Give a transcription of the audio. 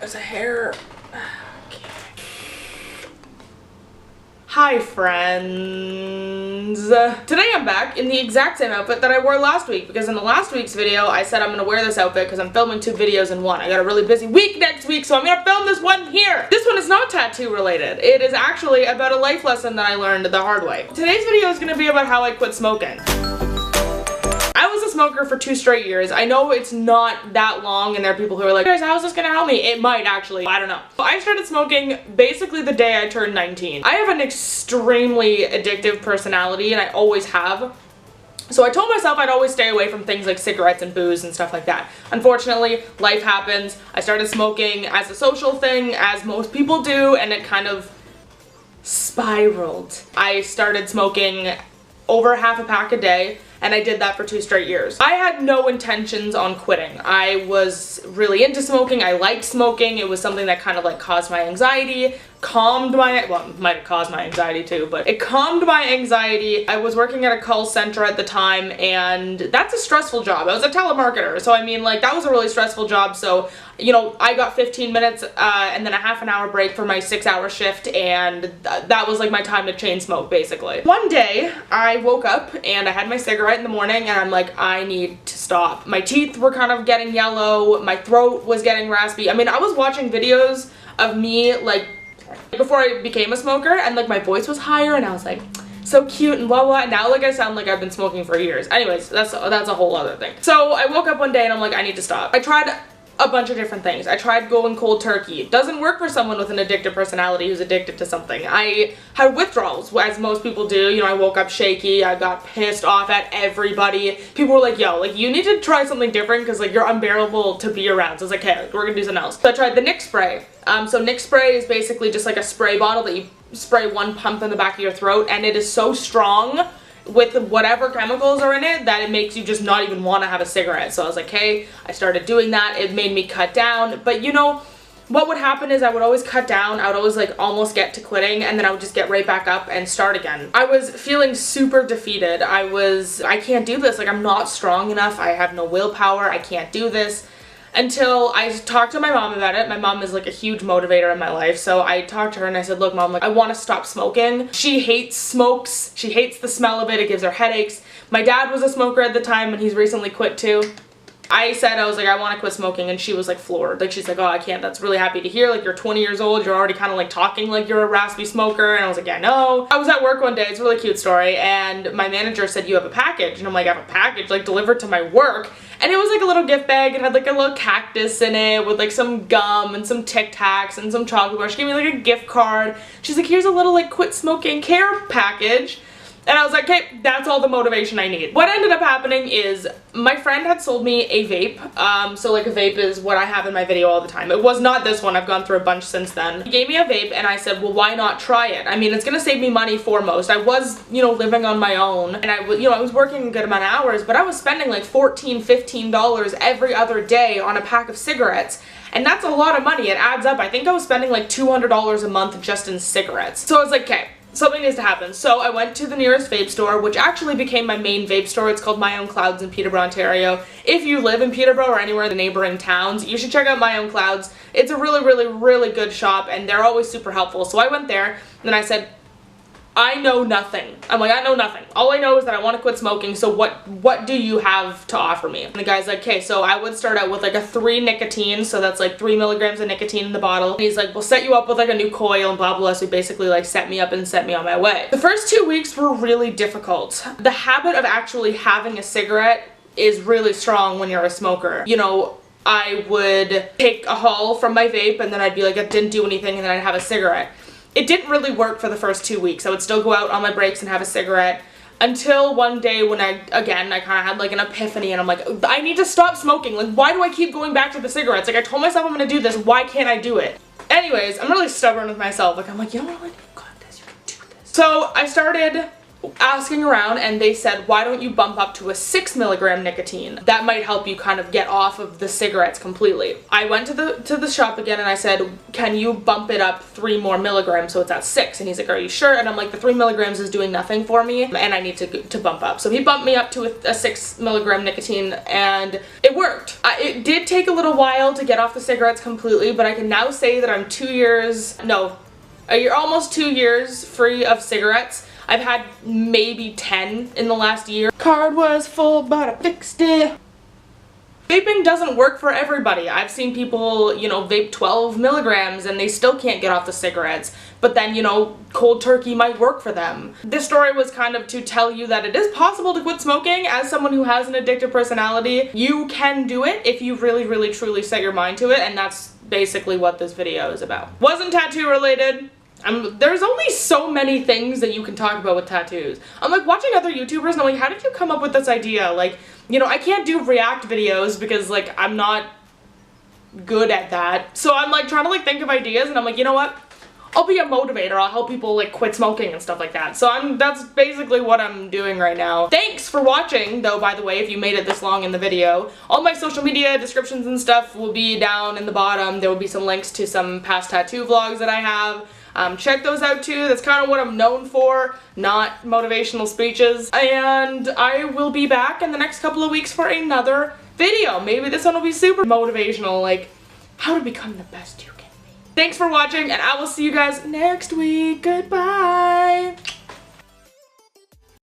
there's a hair. Okay. Hi friends! Today I'm back in the exact same outfit that I wore last week, because in the last week's video I said I'm gonna wear this outfit because I'm filming 2 videos in one. I got a really busy week next week, so I'm gonna film this one here! This one is not tattoo related. It is actually about a life lesson that I learned the hard way. Today's video is gonna be about how I quit smoking. I was a smoker for 2 straight years. I know it's not that long, and there are people who are like, guys, how is this gonna help me? It might actually, I don't know. I started smoking basically the day I turned 19. I have an extremely addictive personality, and I always have. So I told myself I'd always stay away from things like cigarettes and booze and stuff like that. Unfortunately, life happens. I started smoking as a social thing, as most people do, and it kind of spiraled. I started smoking over half a pack a day, and I did that for 2 straight years. I had no intentions on quitting. I was really into smoking. I liked smoking. It was something that kind of like caused my anxiety, calmed my, well, it might have caused my anxiety too, but it calmed my anxiety. I was working at a call center at the time, and that's a stressful job. I was a telemarketer, so I mean, like, that was a really stressful job. So, you know, I got 15 minutes and then a half an hour break for my 6-hour shift, and that was like my time to chain smoke, basically. One day, I woke up and I had my cigarette in the morning, and I'm like, I need to stop. My teeth were kind of getting yellow, my throat was getting raspy. I mean, I was watching videos of me, like, before I became a smoker, and like my voice was higher, and I was like, so cute and blah blah. Now like I sound like I've been smoking for years. Anyways, that's a whole other thing. So I woke up one day and I'm like, I need to stop. I tried a bunch of different things. I tried going cold turkey. It doesn't work for someone with an addictive personality who's addicted to something. I had withdrawals, as most people do. You know, I woke up shaky. I got pissed off at everybody. People were like, yo, like, you need to try something different because, like, you're unbearable to be around. So I was like, okay, we're gonna do something else. So I tried the Nick spray. So Nick spray is basically just like a spray bottle that you spray one pump in the back of your throat, and it is so strong with whatever chemicals are in it that it makes you just not even want to have a cigarette. So I was like, hey, I started doing that. It made me cut down. But you know, what would happen is I would always cut down. I would always like almost get to quitting, and then I would just get right back up and start again. I was feeling super defeated. I can't do this. Like, I'm not strong enough. I have no willpower. I can't do this. Until I talked to my mom about it. My mom is like a huge motivator in my life, so I talked to her and I said, look mom, like, I want to stop smoking. She hates smokes. She hates the smell of it. It gives her headaches. My dad was a smoker at the time, and he's recently quit too. I said, I was like, I want to quit smoking, and she was like floored. Like, she's like, oh, I can't. That's really happy to hear. Like, you're 20 years old. You're already kind of like talking like you're a raspy smoker. And I was like, yeah, no. I was at work one day. It's a really cute story. And my manager said, you have a package. And I'm like, I have a package, like, delivered to my work. And it was like a little gift bag. It had like a little cactus in it with like some gum and some Tic Tacs and some chocolate bar. She gave me like a gift card. She's like, here's a little like quit smoking care package. And I was like, okay, that's all the motivation I need. What ended up happening is my friend had sold me a vape. So like a vape is what I have in my video all the time. It was not this one. I've gone through a bunch since then. He gave me a vape, and I said, well, why not try it? I mean, it's gonna save me money foremost. I was, you know, living on my own, and I was working a good amount of hours, but I was spending like $14, $15 every other day on a pack of cigarettes. And that's a lot of money. It adds up. I think I was spending like $200 a month just in cigarettes. So I was like, okay, something needs to happen. So I went to the nearest vape store, which actually became my main vape store. It's called My Own Clouds in Peterborough, Ontario. If you live in Peterborough or anywhere in the neighboring towns, you should check out My Own Clouds. It's a really, really, really good shop, and they're always super helpful. So I went there, and I said, I know nothing. I'm like, I know nothing. All I know is that I want to quit smoking, so what do you have to offer me? And the guy's like, okay, so I would start out with like a 3 nicotine, so that's like 3 milligrams of nicotine in the bottle. And he's like, we'll set you up with like a new coil and blah blah. So he basically like set me up and set me on my way. The first 2 weeks were really difficult. The habit of actually having a cigarette is really strong when you're a smoker. You know, I would take a haul from my vape, and then I'd be like, it didn't do anything, and then I'd have a cigarette. It didn't really work for the first 2 weeks. I would still go out on my breaks and have a cigarette, until one day when I kind of had like an epiphany, and I'm like, I need to stop smoking. Like, why do I keep going back to the cigarettes? Like, I told myself I'm gonna do this. Why can't I do it? Anyways, I'm really stubborn with myself. Like, I'm like, you know what? You got this. You can do this. So I started asking around, and they said, why don't you bump up to a 6 milligram nicotine? That might help you kind of get off of the cigarettes completely. I went to the shop again and I said, can you bump it up 3 more milligrams so it's at 6? And he's like, are you sure? And I'm like, the 3 milligrams is doing nothing for me and I need to bump up. So he bumped me up to a 6 milligram nicotine and it worked. It did take a little while to get off the cigarettes completely, but I can now say that I'm almost 2 years free of cigarettes. I've had maybe 10 in the last year. Card was full, but I fixed it. Vaping doesn't work for everybody. I've seen people, you know, vape 12 milligrams and they still can't get off the cigarettes. But then, you know, cold turkey might work for them. This story was kind of to tell you that it is possible to quit smoking. As someone who has an addictive personality, you can do it if you really, really, truly set your mind to it. And that's basically what this video is about. Wasn't tattoo related. There's only so many things that you can talk about with tattoos. I'm like watching other YouTubers and I'm like, how did you come up with this idea? Like, you know, I can't do react videos because like I'm not good at that. So I'm like trying to like think of ideas and I'm like, you know what? I'll be a motivator. I'll help people like quit smoking and stuff like that. So that's basically what I'm doing right now. Thanks for watching though, by the way, if you made it this long in the video. All my social media descriptions and stuff will be down in the bottom. There will be some links to some past tattoo vlogs that I have. Check those out too. That's kind of what I'm known for, not motivational speeches. And I will be back in the next couple of weeks for another video. Maybe this one will be super motivational, like how to become the best you can be. Thanks for watching, and I will see you guys next week. Goodbye!